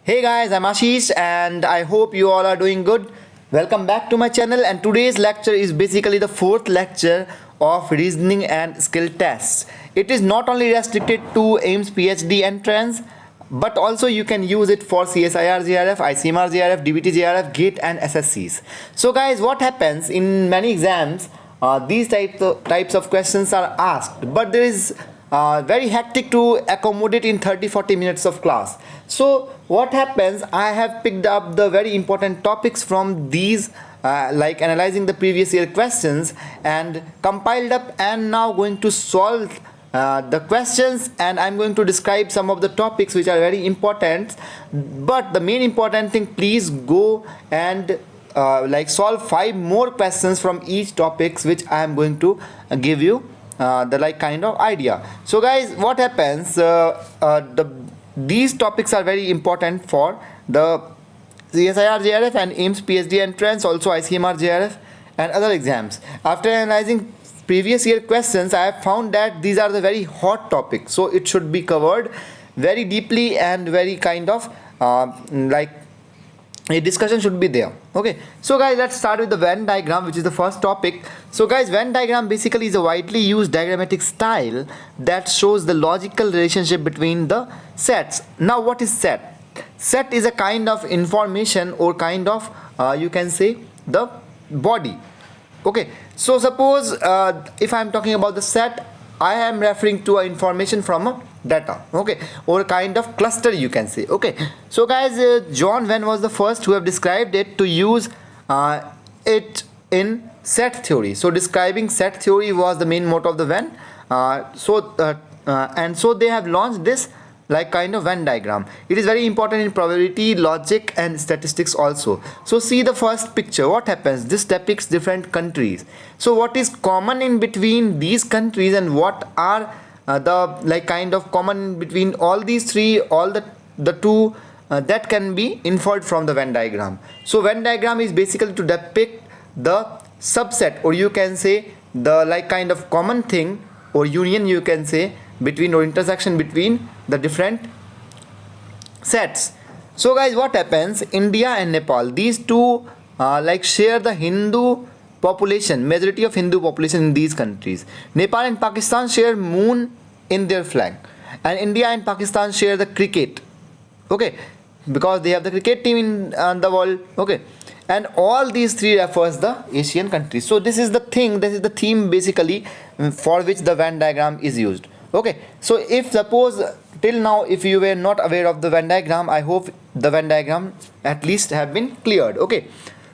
Hey guys, I'm Ashish and I hope you all are doing good. Welcome back to my channel, and today's lecture is basically the fourth lecture of reasoning and skill tests. It is not only restricted to AIIMS PhD entrance, but also you can use it for CSIR JRF, ICMR JRF, DBT JRF, GATE and SSCs. So guys, what happens in many exams, these types of questions are asked, but there is very hectic to accommodate in 30-40 minutes of class. So what happens, I have picked up the very important topics from these like analyzing the previous year questions and compiled up, and now going to solve the questions, and I'm going to describe some of the topics which are very important. But the main important thing, please go and like solve 5 more questions from each topics which I am going to give you the like kind of idea. So guys, what happens, these topics are very important for the CSIR JRF and AIIMS PhD entrance, also ICMR JRF and other exams. After analyzing previous year questions, I have found that these are the very hot topics, so it should be covered very deeply and very kind of like a discussion should be there. Okay, so guys, let's start with the Venn diagram, which is the first topic. So guys, Venn diagram basically is a widely used diagrammatic style that shows the logical relationship between the sets. Now what is set? Set is a kind of information, or kind of you can say the body. Okay, so suppose if I am talking about the set, I am referring to information from a data, okay, or a kind of cluster, you can say. Okay, so guys, John Venn was the first who have described it to use it in set theory. So describing set theory was the main motto of the Venn. And so they have launched this like kind of Venn diagram. It is very important in probability, logic and statistics also. So see the first picture. What happens? This depicts different countries. So what is common in between these countries, and what are the like kind of common between all these three, all the two that can be inferred from the Venn diagram. So Venn diagram is basically to depict the subset, or you can say the like kind of common thing, or union you can say, between, or intersection between the different sets. So guys, what happens, India and Nepal, these two like share the Hindu population, majority of Hindu population in these countries. Nepal and Pakistan share moon in their flag, and India and Pakistan share the cricket, okay, because they have the cricket team in the world. Okay, and all these three refers the Asian countries. So this is the thing, this is the theme basically for which the Venn diagram is used. Okay, so if suppose till now if you were not aware of the Venn diagram, I hope the Venn diagram at least have been cleared. Okay,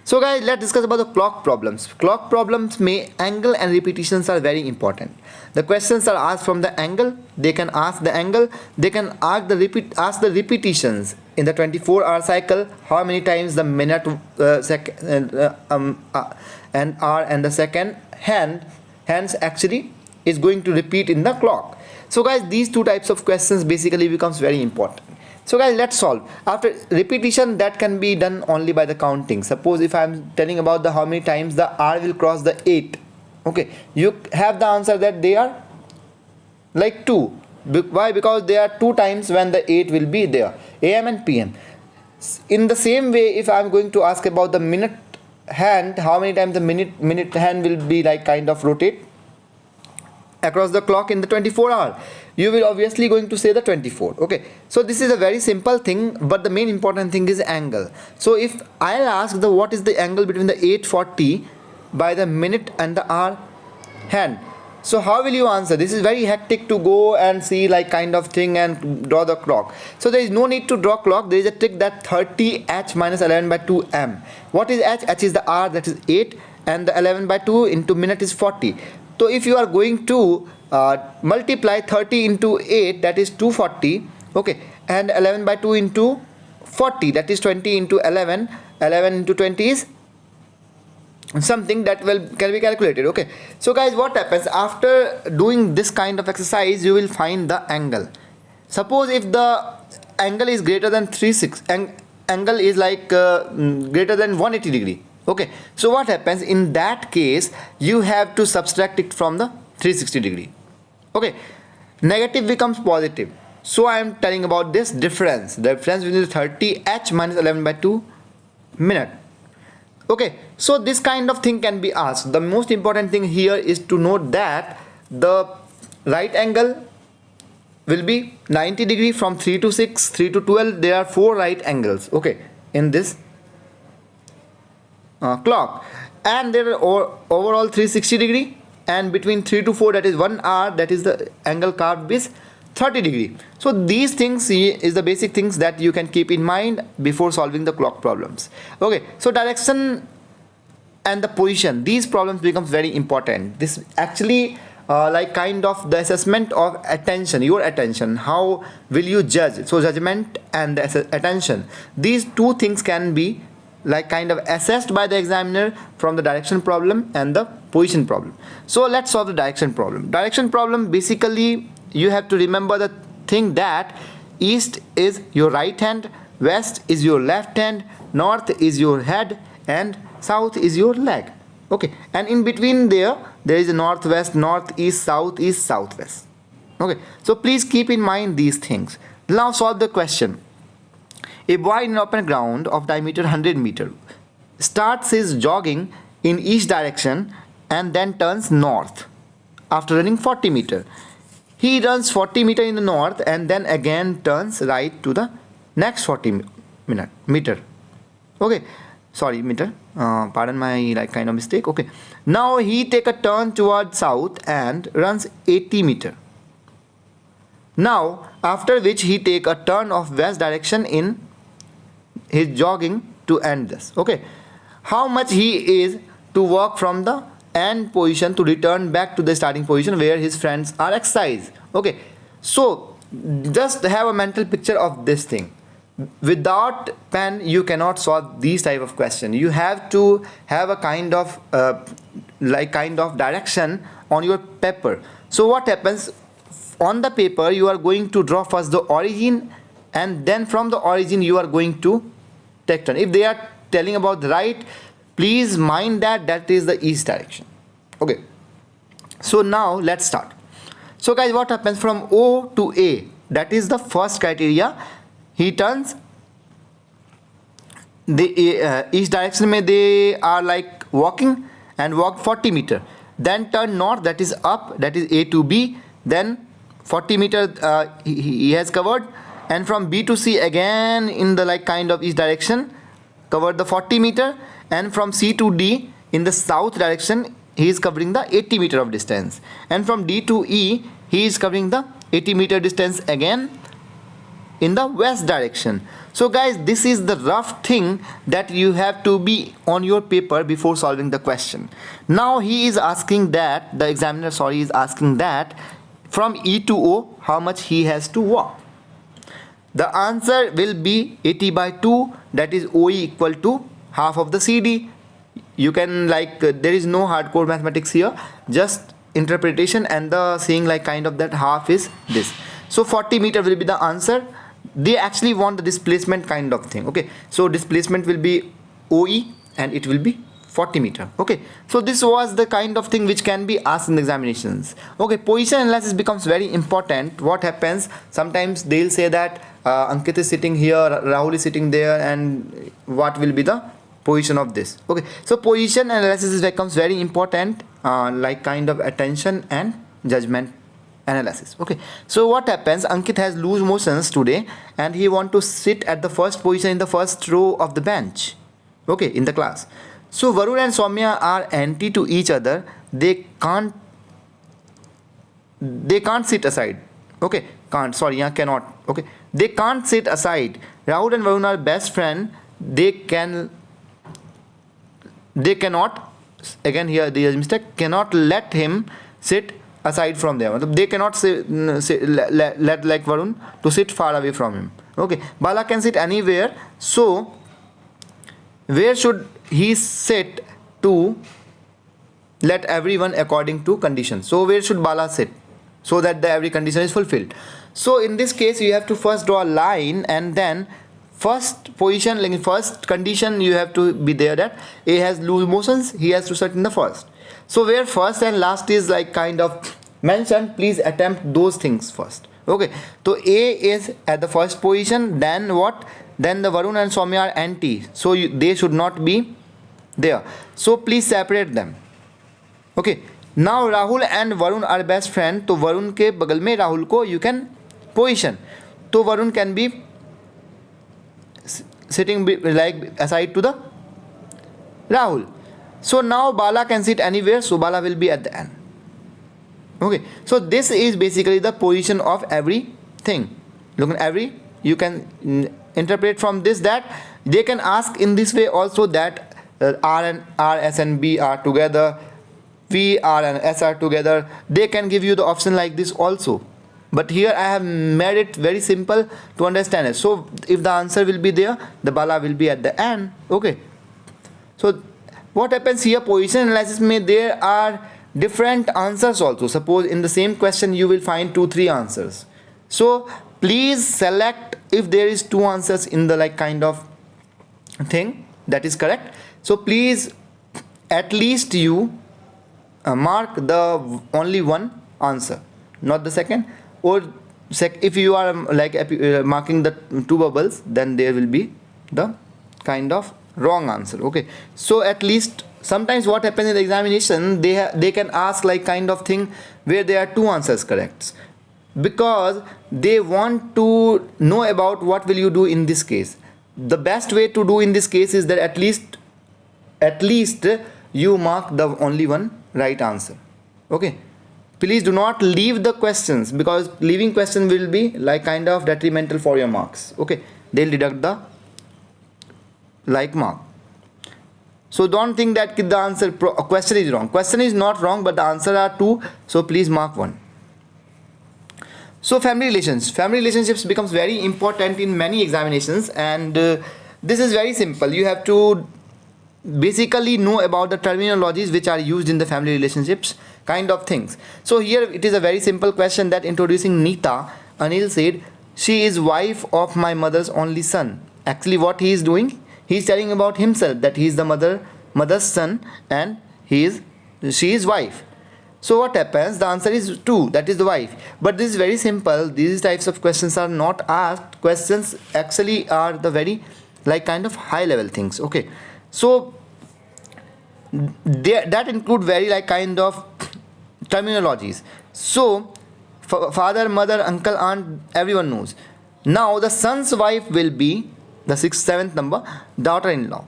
so guys, let's discuss about the clock problems. Clock problems may angle and repetitions are very important. The questions are asked from the angle. They can ask the angle, they can ask the repetitions in the 24-hour cycle, how many times the minute, second and hour and the second hands actually is going to repeat in the clock. So guys, these two types of questions basically becomes very important. So guys, let's solve. After repetition, that can be done only by the counting. Suppose if I am telling about the how many times the R will cross the 8, okay, you have the answer that they are like 2. Why? Because there are 2 times when the 8 will be there, AM and PM. In the same way, if I am going to ask about the minute hand, how many times the minute hand will be like kind of rotate across the clock in the 24-hour, you will obviously going to say the 24. Okay, so this is a very simple thing, but the main important thing is angle. So if I'll ask the what is the angle between the 840 by the minute and the hour hand, so how will you answer? This is very hectic to go and see like kind of thing and draw the clock. So there is no need to draw clock. There is a trick that 30 h minus 11 by 2 m. What is h? H is the hour, that is 8, and the 11 by 2 into minute is 40. So if you are going to multiply 30 into 8, that is 240, okay, and 11 by 2 into 40, that is 20 into 11, 11 into 20 is something that can be calculated. Okay, so guys, what happens after doing this kind of exercise, you will find the angle. Suppose if the angle is greater than 360, angle is like greater than 180 degree. Okay, so what happens in that case, you have to subtract it from the 360 degree. Okay, negative becomes positive. So I am telling about this difference. The difference between 30h minus 11 by 2 minute. Okay, so this kind of thing can be asked. The most important thing here is to note that the right angle will be 90 degree from 3 to 6, 3 to 12. There are 4 right angles, okay, in this clock, and there are overall 360 degree, and between 3 to 4, that is 1 hour, that is the angle carved is 30 degree. So these things is the basic things that you can keep in mind before solving the clock problems. Okay, so direction and the position, these problems becomes very important. This actually like kind of the assessment of attention, your attention, how will you judge. So judgment and the attention, these two things can be like kind of assessed by the examiner from the direction problem and the position problem. So let's solve the direction problem. Direction problem, basically you have to remember the thing that east is your right hand, west is your left hand, north is your head, and south is your leg. Okay, and in between there is a northwest, northeast, southeast, southwest. Okay, so please keep in mind these things. Now solve the question. A boy in an open ground of diameter 100 meter starts his jogging in each direction and then turns north after running 40 meter. He runs 40 meter in the north and then again turns right to the next 40 meter. Okay, sorry, meter, pardon my like kind of mistake. Okay, now he take a turn toward south and runs 80 meter. Now after which he take a turn of west direction in his jogging to end this. Okay, how much he is to walk from the end position to return back to the starting position where his friends are exercise. Okay, so just have a mental picture of this thing. Without pen you cannot solve these type of question. You have to have a kind of like kind of direction on your paper. So what happens on the paper, you are going to draw first the origin, and then from the origin you are going to take turn. If they are telling about the right, please mind that that is the east direction. Okay, so now let's start. So guys, what happens from O to A, that is the first criteria. He turns the each direction mein they are like walking and walk 40 meter, then turn north, that is up, that is A to B, then 40 meter he has covered, and from B to C again in the like kind of each direction covered the 40 meter, and from C to D in the south direction he is covering the 80 meter of distance, and from D to E he is covering the 80 meter distance again in the west direction. So guys, this is the rough thing that you have to be on your paper before solving the question. Now he is asking that, the examiner is asking that from E to O how much he has to walk. The answer will be 80 by 2, that is OE equal to half of the CD. You can like there is no hardcore mathematics here, just interpretation and the saying like kind of that half is this. So 40 meter will be the answer. They actually want the displacement kind of thing. Okay, so displacement will be OE and it will be 40 meter. Okay, so this was the kind of thing which can be asked in the examinations. Okay, position analysis becomes very important. What happens, sometimes they'll say that Ankit is sitting here, Rahul is sitting there, and what will be the position of this. Okay, so position analysis becomes very important, like kind of attention and judgment analysis. Okay, so what happens, Ankit has loose motions today and he want to sit at the first position in the first row of the bench, okay, in the class. So Varun and Soumya are anti to each other. They can't sit aside. Okay, cannot. Okay, they can't sit aside. Rahul and Varun are best friend. They cannot, again here there is mistake, cannot let him sit aside from them. They cannot let like Varun to sit far away from him. Okay, Bala can sit anywhere. So where should he sit to let everyone according to conditions? So where should Bala sit so that every condition is fulfilled? So in this case you have to first draw a line, and then first position, like first condition you have to be there that A has loose motions, he has to sit in the first. So where first and last is like kind of mentioned, please attempt those things first. Okay, so A is at the first position, then what? Then the Varun and Soumya are anti, so they should not be there. So please separate them. Okay, now Rahul and Varun are best friend, तो Varun के बगल में Rahul को you can position, तो Varun can be sitting like aside to the Rahul. So now Bala can sit anywhere, so Bala will be at the end. Okay, so this is basically the position of everything. Look at every, you can interpret from this that they can ask in this way also, that R, S and B are together, V, R and S are together. They can give you the option like this also, but here I have made it very simple to understand it. So if the answer will be there, the Bala will be at the end. Okay, so what happens here, position analysis में there are different answers also. Suppose in the same question you will find 2-3 answers, so please select if there is 2 answers in the like kind of thing that is correct. So please at least you mark the only one answer, not the second, or if you are like marking the 2 bubbles, then there will be the kind of wrong answer. Okay, so at least sometimes what happens in the examination, they can ask like kind of thing where there are 2 answers correct, because they want to know about what will you do in this case. The best way to do in this case is that at least you mark the only one right answer. Okay, please do not leave the questions, because leaving question will be like kind of detrimental for your marks. Okay, they'll deduct the like mark. So don't think that the answer question is wrong. Question is not wrong, but the answer are 2, so please mark 1. So family relationships becomes very important in many examinations, and this is very simple. You have to basically know about the terminologies which are used in the family relationships kind of things. So here it is a very simple question that introducing Neeta, Anil said, she is wife of my mother's only son. Actually what he is doing, he is telling about himself that he is the mother's son and she is wife. So what happens? The answer is 2, that is the wife. But this is very simple. These types of questions are not asked. Questions actually are the very like kind of high level things. Okay, so that include very like kind of terminologies. So father, mother, uncle, aunt, everyone knows. Now the son's wife will be the 6th, 7th number, daughter-in-law.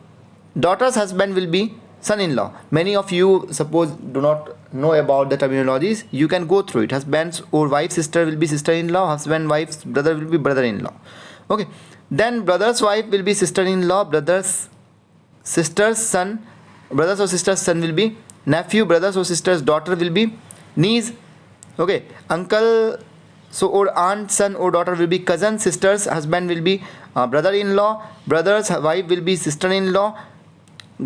Daughter's husband will be son-in-law. Many of you suppose do not know about the terminologies. You can go through it. Husband's or wife's sister will be sister-in-law. Husband wife's brother will be brother-in-law. Okay, then brother's wife will be sister-in-law. Brother's sister's son, brothers or sister's son will be nephew. Brothers or sister's daughter will be niece. Okay, uncle so or aunt son or daughter will be cousin. Sister's husband will be brother-in-law. Brother's wife will be sister-in-law.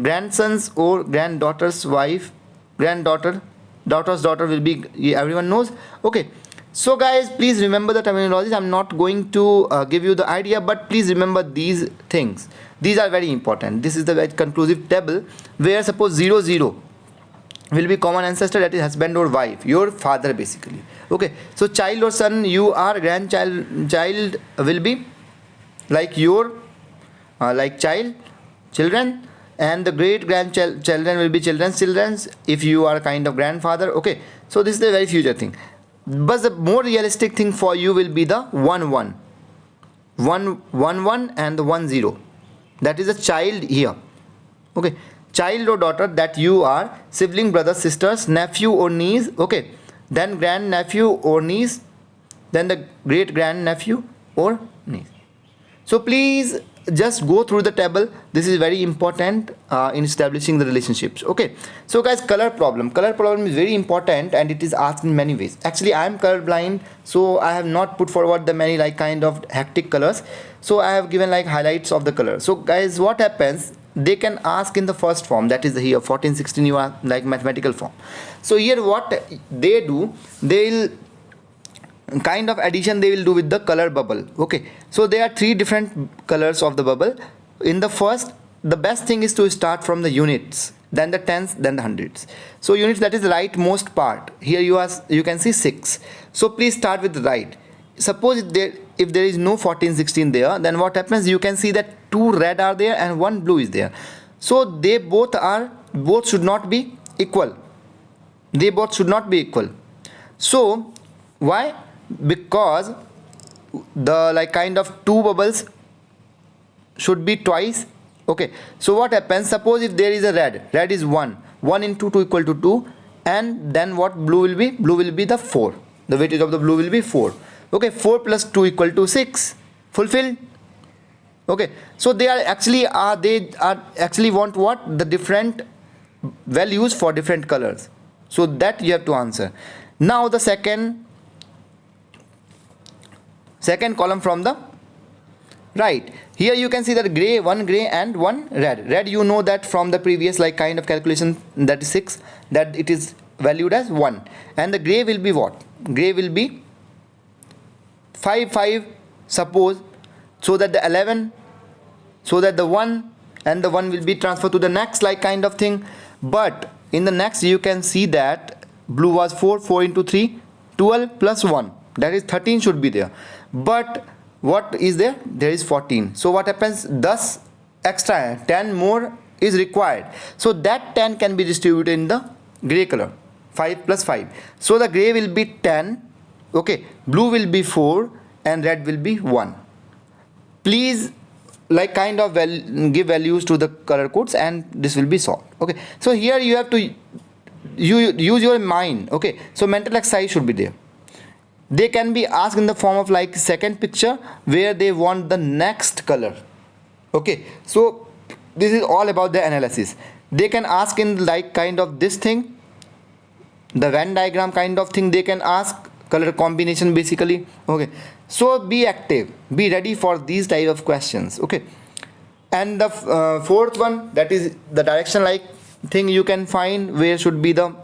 Grandson's or granddaughter's wife, daughter's daughter will be, everyone knows. Okay, so guys, please remember the terminologies. I'm not going to give you the idea, but please remember these things. These are very important. This is the very conclusive table where suppose 0 0 will be common ancestor, that is husband or wife, your father basically. Okay, so child or son, you are child will be like your like children, and the great grandchildren will be children's if you are kind of grandfather. Okay, so this is a very future thing, but the more realistic thing for you will be the 1 1 and the 1 0, that is a child here. Okay, child or daughter, that you are sibling, brother, sisters, nephew or niece. Okay, then grand nephew or niece, then the great grand nephew or niece. So please just go through the table. This is very important in establishing the relationships. Okay, so guys, color problem is very important, and it is asked in many ways. Actually I am color blind, so I have not put forward the many like kind of hectic colors, so I have given like highlights of the color. So guys, what happens, they can ask in the first form, that is here 14 16, you are like mathematical form. So here what they do, they'll kind of addition they will do with the color bubble. Okay, so there are 3 different colors of the bubble. In the first, the best thing is to start from the units, then the tens, then the hundreds. So units, that is the rightmost part. Here you can see 6, so please start with the right. suppose if there is no 14 16 there, then what happens, you can see that 2 red are there and 1 blue is there. So they both should not be equal. They both should not be equal. So why? Because the like kind of 2 bubbles should be twice. Okay, so what happens, suppose if there is a red is 1 into 2 equal to 2, and then what blue will be? Blue will be the 4. The weightage of the blue will be 4. Okay, 4 plus 2 equal to 6. Fulfilled. Okay, so they are actually want what? The different values for different colors. So that you have to answer. Now the second column from the right, here you can see that one gray and one red. You know that from the previous like kind of calculation, that is 6, that it is valued as 1, and the gray will be what? Gray will be 5 suppose, so that the 11, so that the 1 and the 1 will be transferred to the next like kind of thing. But in the next you can see that blue was 4 into 3 12 plus 1, that is 13 should be there, but what is there? There is 14. So what happens, thus extra 10 more is required. So that 10 can be distributed in the gray color, 5 plus 5. So the gray will be 10, okay, blue will be 4 and red will be 1. Please like kind of give values to the color codes and this will be solved. Okay, so here you have to use your mind. Okay, so mental exercise should be there. They can be asked in the form of like second picture where they want the next color. Okay, so this is all about the analysis. They can ask in like kind of this thing, the Venn diagram kind of thing. They can ask color combination basically. Okay, so be active, be ready for these type of questions. Okay, and the fourth one, that is the direction like thing, you can find where should be the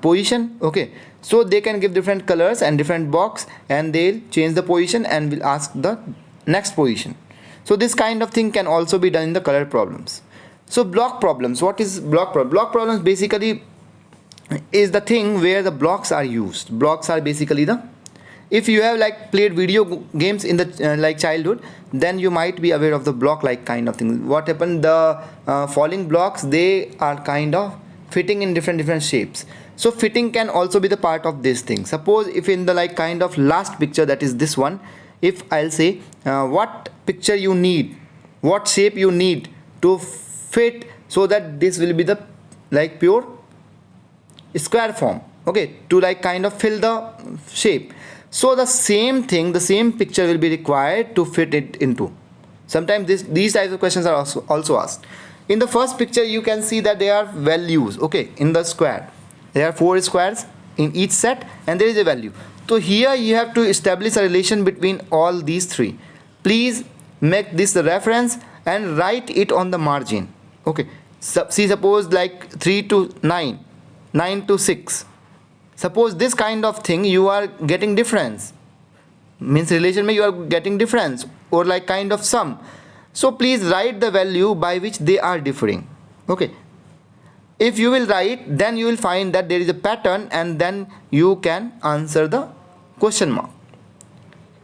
position. Okay, so they can give different colors and different box and they'll change the position and will ask the next position. So this kind of thing can also be done in the color problems. So block problems, what is block problem? Block problems basically is the thing where the blocks are used. Blocks are basically the, if you have like played video games in the like childhood, then you might be aware of the block like kind of thing. What happened, the falling blocks, they are kind of fitting in different shapes. So fitting can also be the part of this thing. Suppose if in the like kind of last picture, that is this one, if I'll say what picture you need, what shape you need to fit, so that this will be the like pure square form, okay, to like kind of fill the shape. So the same thing, the same picture will be required to fit it into. Sometimes these types of questions are also asked. In the first picture you can see that there are values, okay, in the square. There are 4 squares in each set and there is a value. So here you have to establish a relation between all these 3. Please make this the reference and write it on the margin. Okay, see, suppose like 3 to 9, 9 to 6. Suppose this kind of thing you are getting difference, means relation mein you are getting difference or like kind of sum. So please write the value by which they are differing. Okay, if you will write, then you will find that there is a pattern and then you can answer the question mark.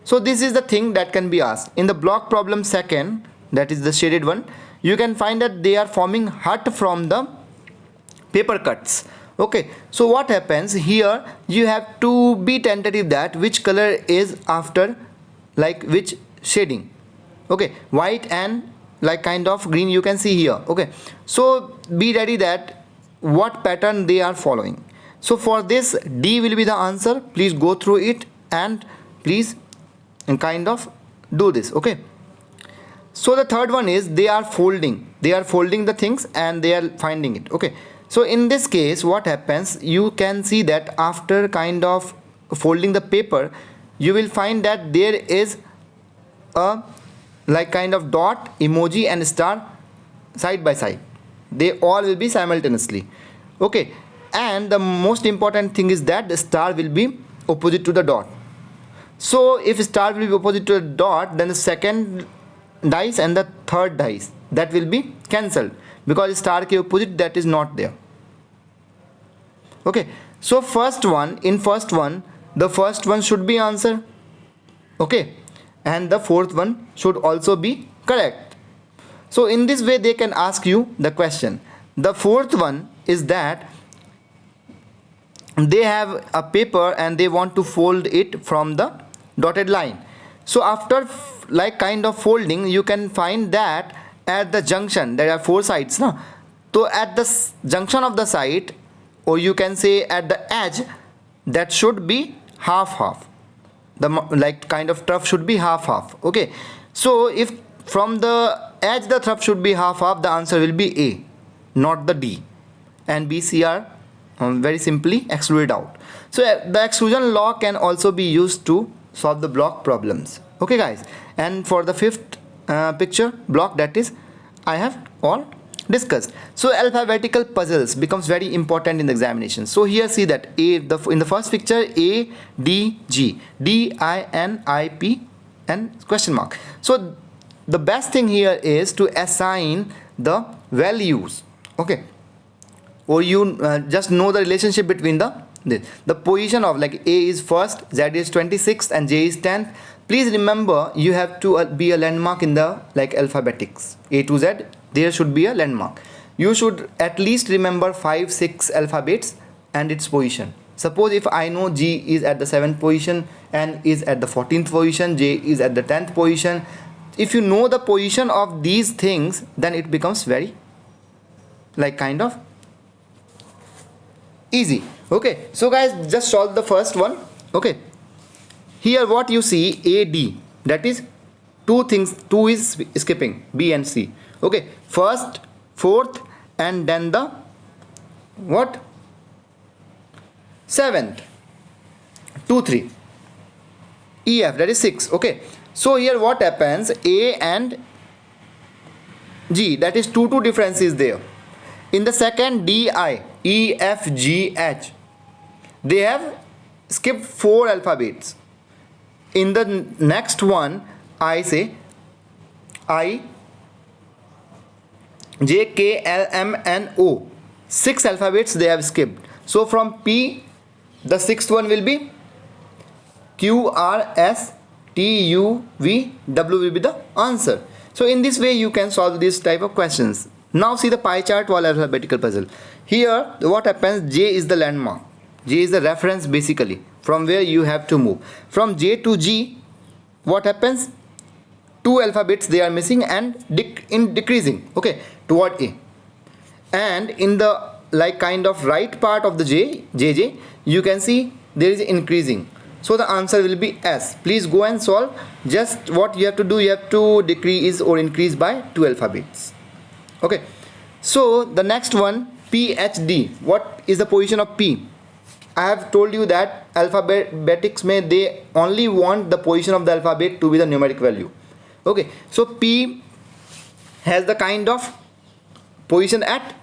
So this is the thing that can be asked. In the block problem second, that is the shaded one, you can find that they are forming hut from the paper cuts. Okay, so what happens here, you have to be tentative that which color is after like which shading. Okay, white and like kind of green you can see here. Okay, so be ready that what pattern they are following. So for this, D will be the answer. Please go through it and please kind of do this. Okay, so the third one is they are folding the things and they are finding it. Okay, so in this case what happens, you can see that after kind of folding the paper, you will find that there is a like kind of dot, emoji and star side by side. They all will be simultaneously. Okay, and the most important thing is that the star will be opposite to the dot. So if star will be opposite to the dot, then the second dice and the third dice, that will be cancelled because star ke opposite that is not there. Okay, so in first one the first one should be answer, okay, and the fourth one should also be correct. So in this way they can ask you the question. The fourth one is that they have a paper and they want to fold it from the dotted line. So after like kind of folding, you can find that at the junction there are four sides, no? So at the junction of the side, or you can say at the edge, that should be half. The like kind of trough should be half. Okay, so if from the edge the trough should be half, the answer will be A, not the D, and B, C are very simply excluded out. So the exclusion law can also be used to solve the block problems. Okay guys, and for the fifth picture block, that is I have all discussed. So alphabetical puzzles becomes very important in the examination. So here see that in the first picture A, D, G, D, I, N, I, P and question mark. So the best thing here is to assign the values, okay, or you just know the relationship between the position of, like, A is first, Z is 26th and J is 10th. Please remember, you have to be a landmark in the like alphabetics A to Z. There should be a landmark. You should at least remember 5-6 alphabets and its position. Suppose if I know G is at the 7th position, N is at the 14th position, J is at the 10th position. If you know the position of these things, then it becomes very like kind of easy. Okay, so guys, just solve the first one. Okay, here what you see, A, D, that is two things, two is skipping, B and C. Okay, first, fourth and then the what, seventh, 2, 3, E, F, that is 6. Okay, so here what happens, A and G, that is 2 difference is there. In the second, D, I, E, F, G, H, they have skipped 4 alphabets. In the next one, I say I, J, K, L, M, N, O, 6 alphabets they have skipped. So from P, the sixth one will be Q, R, S, T, U, V, W will be the answer. So in this way you can solve this type of questions. Now see the pie chart while alphabetical puzzle. Here what happens, J is the landmark. J is the reference basically from where you have to move. From J to G, what happens, 2 alphabets they are missing and decreasing, okay, toward A. And in the like kind of right part of the JJ, you can see there is increasing. So the answer will be S. Please go and solve. Just what you have to do, you have to decrease or increase by 2 alphabets. Okay, so the next one, PhD. What is the position of P? I have told you that alphabetics may they only want the position of the alphabet to be the numeric value. Okay, so P has the kind of position at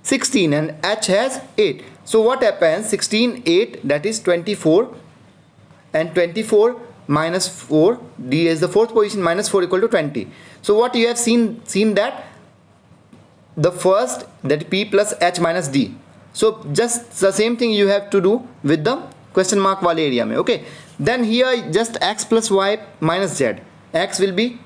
16 and H has 8. So what happens, 16, 8, that is 24, and 24 minus 4, D is the fourth position, minus 4 equal to 20. So what you have seen that the first, that P plus H minus D. So just the same thing you have to do with the question mark wale area mein. Okay, then here just X plus Y minus Z. X will be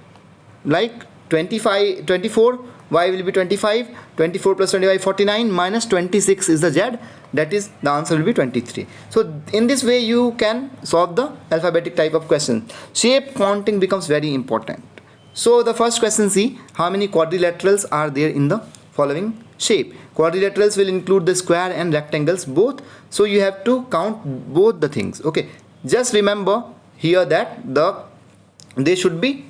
like 24, Y will be 25, 24 plus 25, 49, minus 26 is the Z, that is the answer will be 23. So in this way you can solve the alphabetic type of question. Shape counting becomes very important. So the first question, see how many quadrilaterals are there in the following shape. Quadrilaterals will include the square and rectangles both, so you have to count both the things. Okay, just remember here that they should be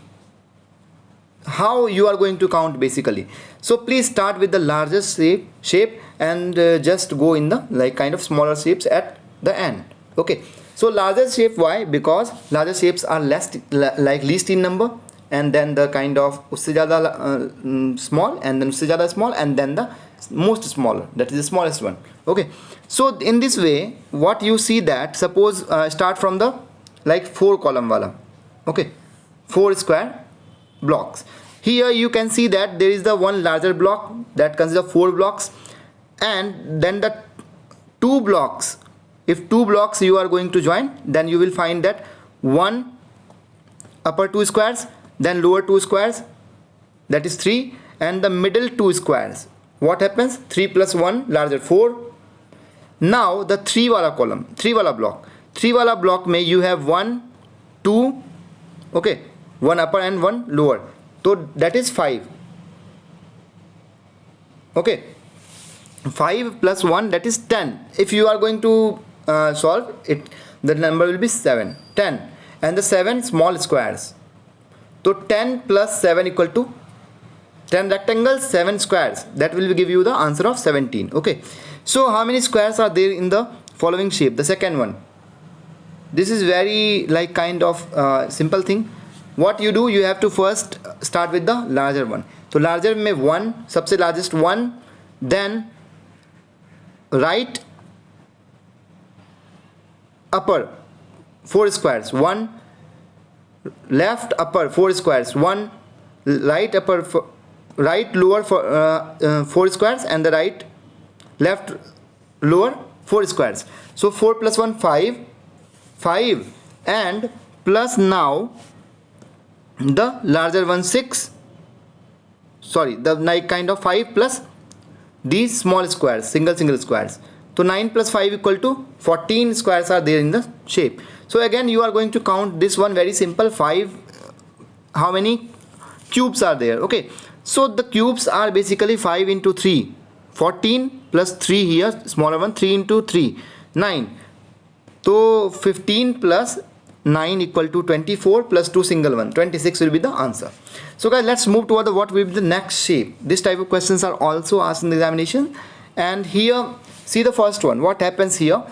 how you are going to count basically. So please start with the largest shape and just go in the like kind of smaller shapes at the end. Okay, so largest shape, why? Because larger shapes are less like least in number, and then the kind of usse zyada small, and then usse zyada small, and then the most smaller, that is the smallest one. Okay, so in this way what you see that, suppose start from the like 4 column wala, okay, 4 square blocks. Here you can see that there is the one larger block that consists of 4 blocks, and then the 2 blocks If two blocks you are going to join, then you will find that one upper two squares, then lower two squares, that is 3, and the middle two squares. What happens? 3 plus 1 larger 4. Now the 3 wala column, 3 wala block. 3 wala block may you have 1, 2, okay, one upper and one lower. So that is 5. Okay, 5 plus 1, that is 10. If you are going to solve it, the number will be 7, 10, and the 7 small squares. So 10 plus 7 equal to 10 rectangles, 7 squares. That will give you the answer of 17. Okay, so how many squares are there in the following shape? The second one. This is very like kind of simple thing. What you do, you have to first start with the larger one. So larger में 1, सबसे largest 1, then right upper 4 squares, 1, left upper 4 squares, 1, right upper right lower 4 squares, and the right left lower 4 squares. So 4 plus 1 5, and plus now the larger one 6, sorry, the like kind of 5 plus these small squares, single squares. So 9 plus 5 equal to 14 squares are there in the shape. So again you are going to count this one, very simple. 5, how many cubes are there? Okay, so the cubes are basically 5 into 3, 14 plus 3 here, smaller one, 3 into 3, 9. So 15 plus 9 equal to 24 plus 2 single one, 26 will be the answer. So guys, let's move toward what will be the next shape. This type of questions are also asked in the examination. And here, see the first one. What happens here?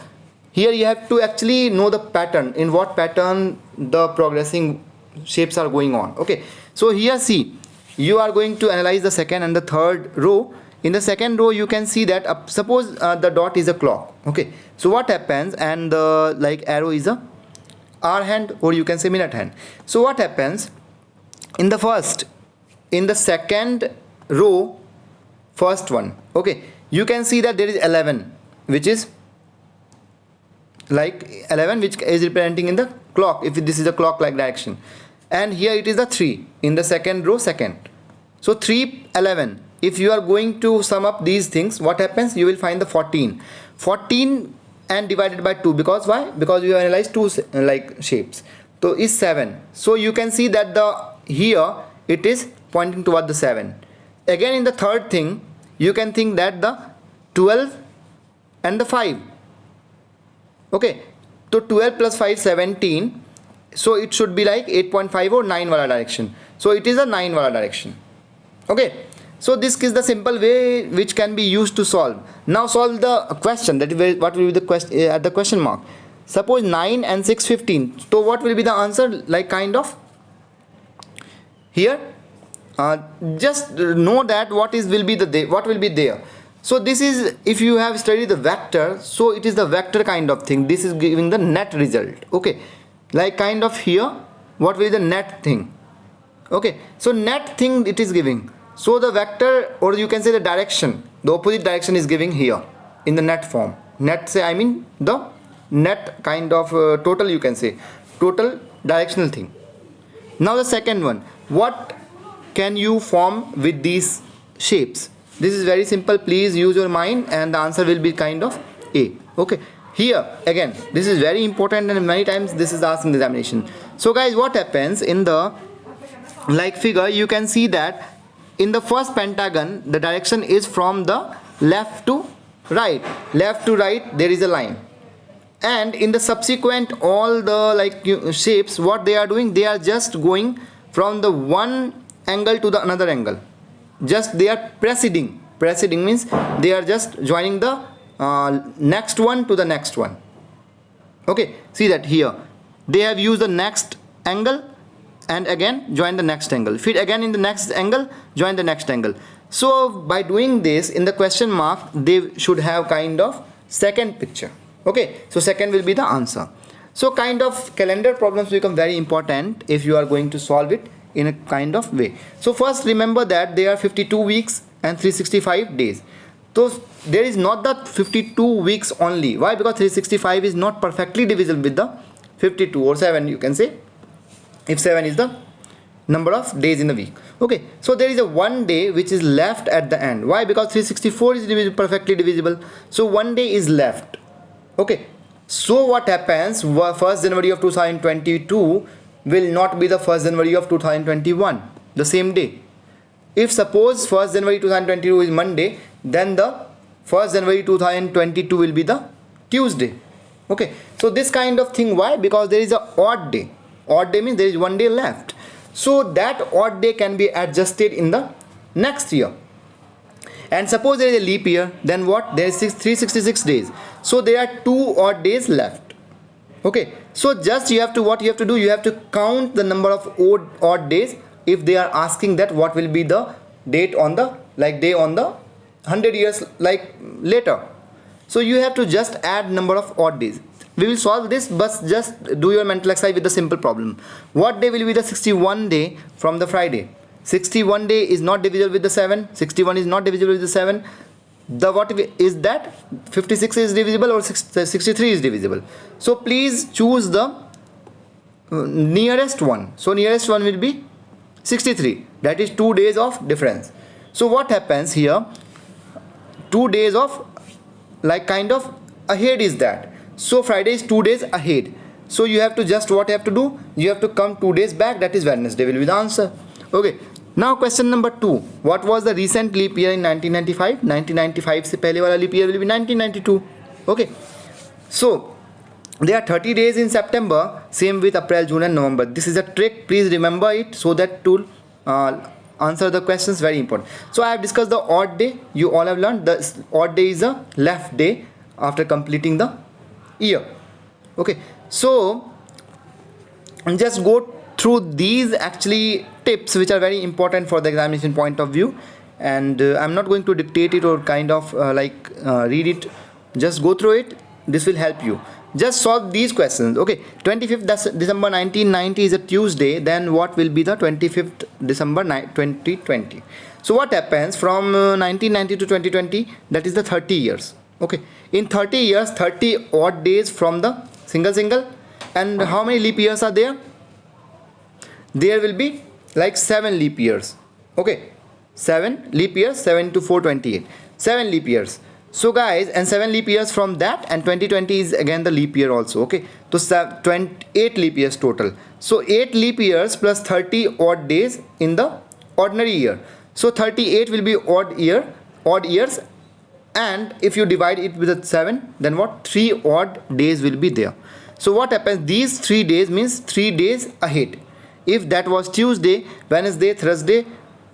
Here you have to actually know the pattern, in what pattern the progressing shapes are going on. Okay, so here see, you are going to analyze the second and the third row. In the second row you can see that suppose the dot is a clock. Okay, so what happens, and the like arrow is a hour hand, or you can say minute hand. So what happens in the second row, first one, okay, you can see that there is 11, which is like 11, which is representing in the clock, if this is a clock like direction. And here it is the 3 in the second row, second. So 3, 11. If you are going to sum up these things, what happens? You will find the 14 and divided by 2, because why? Because you analyze two like shapes. So is 7. So you can see that the here it is pointing toward the 7. Again in the third thing, you can think that the 12 and the 5. Okay, so 12 plus 5, 17. So it should be like 8.5 or 9 wala direction. So it is a 9 wala direction. Okay, so this is the simple way which can be used to solve. Now solve the question, that is what will be the question at the question mark. Suppose 9 and 6, 15. So what will be the answer, like kind of here? Just know that what will be there. So this is, if you have studied the vector, so it is the vector kind of thing. This is giving the net result. Okay, like kind of here, what will be the net thing? Okay, so net thing it is giving. So the vector, or you can say the direction, the opposite direction is giving here in the net form. Net, say I mean the net kind of total, you can say total directional thing. Now the second one, what can you form with these shapes? This is very simple. Please use your mind, and the answer will be kind of A. Okay, here again this is very important, and many times this is asked in the examination. So guys, what happens in the like figure, you can see that in the first pentagon the direction is from the left to right. Left to right there is a line, and in the subsequent all the like shapes, what they are doing, they are just going from the one angle to the another angle. Just they are preceding means they are just joining the next one to the next one. Okay, see that here they have used the next angle and again join the next angle, fit again in the next angle, join the next angle. So by doing this, in the question mark they should have kind of second picture. Okay, so second will be the answer. So kind of calendar problems become very important if you are going to solve it in a kind of way. So first remember that there are 52 weeks and 365 days. So there is not the 52 weeks only. Why? Because 365 is not perfectly divisible with the 52 or 7, you can say, if 7 is the number of days in a week. Okay, so there is a one day which is left at the end. Why? Because 364 is perfectly divisible, so one day is left. Okay, so what happens, 1st January of 2022 will not be the 1st January of 2021, the same day. If suppose 1st January 2022 is Monday, then the 1st January 2022 will be the Tuesday. Okay, so this kind of thing. Why? Because there is a odd day. Odd day means there is one day left. So that odd day can be adjusted in the next year. And suppose there is a leap year, then what? There is 366 days. So there are 2 odd days left. Okay, so just you have to, what you have to do, you have to count the number of odd days. If they are asking that what will be the date on the, like, day on the 100 years like later, so you have to just add number of odd days. We will solve this, but just do your mental exercise with the simple problem. What day will be the 61 day from the Friday? 61 day is not divisible with the 7. 61 is not divisible with the 7. The what is that? 56 is divisible or 63 is divisible. So please choose the nearest one. So nearest one will be 63. That is 2 days of difference. So what happens here? 2 days of, like, kind of ahead is that. So Friday is 2 days ahead. So you have to just, what you have to do? You have to come 2 days back. That is Wednesday will be the answer. Okay. Now question number 2. What was the recent leap year in 1995? 1995 से पहले वाला leap year will be 1992. Okay. So there are 30 days in September. Same with April, June and November. This is a trick. Please remember it so that to answer the questions, very important. So I have discussed the odd day. You all have learned the odd day is a left day after completing the year. Okay. So just go through these actually tips which are very important for the examination point of view, and I'm not going to dictate it or kind of read it. Just go through it. This will help you. Just solve these questions. Okay, 25th December 1990 is a Tuesday. Then what will be the 25th December 2020? So what happens from 1990 to 2020? That is the 30 years. Okay, in 30 years, 30 odd days from the single. And how many leap years are there? There will be like 7 leap years. Okay, 7 leap years, 7 to 428, 7 leap years. So guys, and 7 leap years from that, and 2020 is again the leap year also. Okay, so 8 leap years total. So 8 leap years plus 30 odd days in the ordinary year. So 38 will be odd years, and if you divide it with a 7, then what? 3 odd days will be there. So what happens? These 3 days means 3 days ahead. If that was Tuesday, Wednesday, Thursday,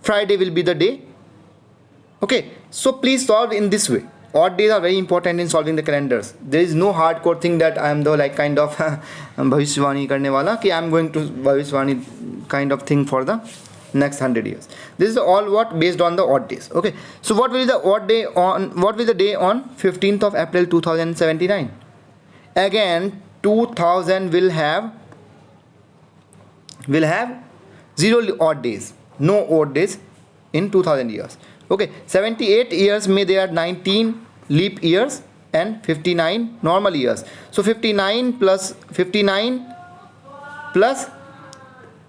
Friday will be the day. Okay, so please solve in this way. Odd days are very important in solving the calendars. There is no hardcore thing that I am the like kind of bhavishyavani karne wala ki I am going to bhavishyavani kind of thing for the next 100 years. This is all what based on the odd days. Okay, so what will the odd day on? What will the day on 15th of April 2079? Again, 2000 will have 0 odd days, no odd days in 2000 years. Okay, 78 years may there are 19 leap years and 59 normal years. So 59 plus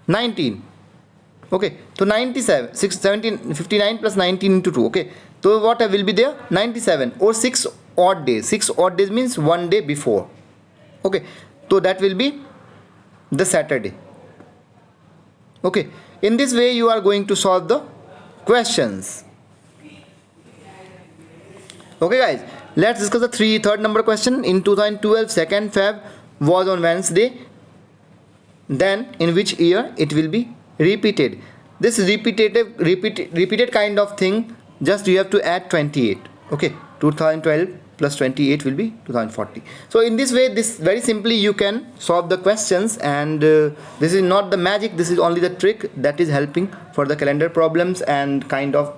19. Okay, so 97, 59 plus 19 into 2. Okay, so what will be there? 97 or 6 odd days. 6 odd days means 1 day before. Okay, so that will be the Saturday. Okay, in this way you are going to solve the questions. Okay guys, let's discuss the third number question. In 2012, 2nd Feb was on Wednesday. Then in which year it will be repeated? This repeated kind of thing, just you have to add 28. Okay, 2012 plus 28 will be 2040. So in this way, this very simply you can solve the questions, and this is not the magic, this is only the trick that is helping for the calendar problems and kind of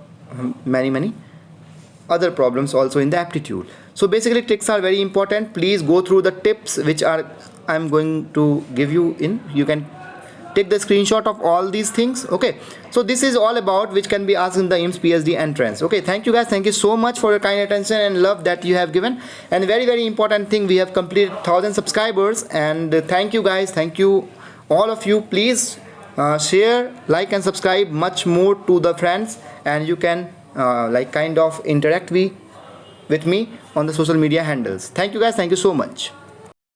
many other problems also in the aptitude. So basically tricks are very important. Please go through the tips which are I'm going to give you in. You can take the screenshot of all these things. Okay, so this is all about which can be asked in the AIIMS PhD entrance. Okay, thank you guys, thank you so much for your kind attention and love that you have given. And very important thing, we have completed 1000 subscribers, and thank you guys, thank you all of you. Please share, like and subscribe much more to the friends, and you can like kind of interact with me on the social media handles. Thank you guys, thank you so much.